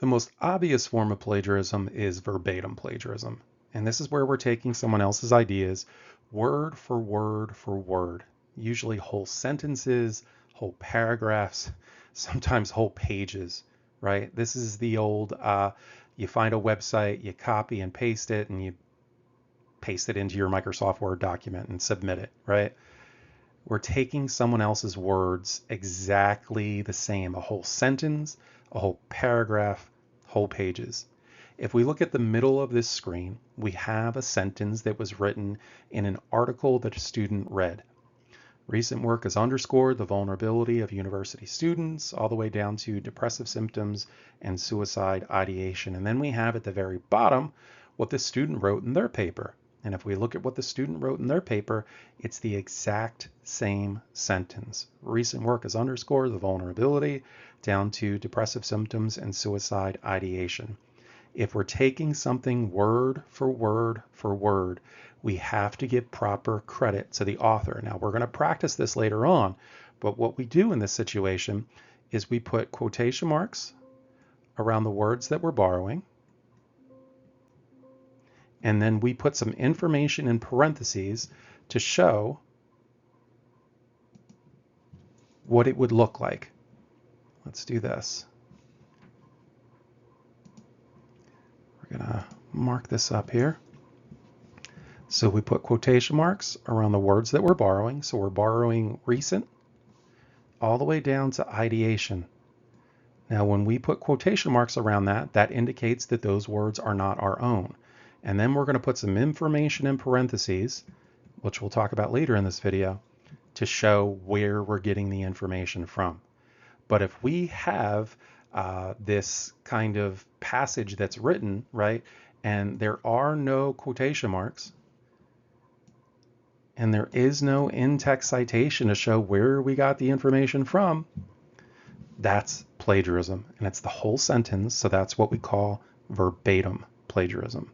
The most obvious form of plagiarism is verbatim plagiarism. And this is where we're taking someone else's ideas word for word for word, usually whole sentences, whole paragraphs, sometimes whole pages, right? This is the old, you find a website, you copy and paste it, and you paste it into your Microsoft Word document and submit it, right? We're taking someone else's words exactly the same, a whole sentence, a whole paragraph, whole pages. If we look at the middle of this screen, we have a sentence that was written in an article that a student read. Recent work has underscored the vulnerability of university students all the way down to depressive symptoms and suicide ideation. And then we have at the very bottom what the student wrote in their paper. And if we look at what the student wrote in their paper, it's the exact same sentence. Recent work has underscored the vulnerability down to depressive symptoms and suicide ideation. If we're taking something word for word for word, we have to give proper credit to the author. Now, we're going to practice this later on, but what we do in this situation is we put quotation marks around the words that we're borrowing, and then we put some information in parentheses to show what it would look like. Let's do this. We're going to mark this up here. So we put quotation marks around the words that we're borrowing. So we're borrowing recent all the way down to ideation. Now, when we put quotation marks around that, that indicates that those words are not our own. And then we're going to put some information in parentheses, which we'll talk about later in this video, to show where we're getting the information from. But if we have this kind of passage that's written, right, and there are no quotation marks, and there is no in-text citation to show where we got the information from, that's plagiarism. And it's the whole sentence, so that's what we call verbatim plagiarism.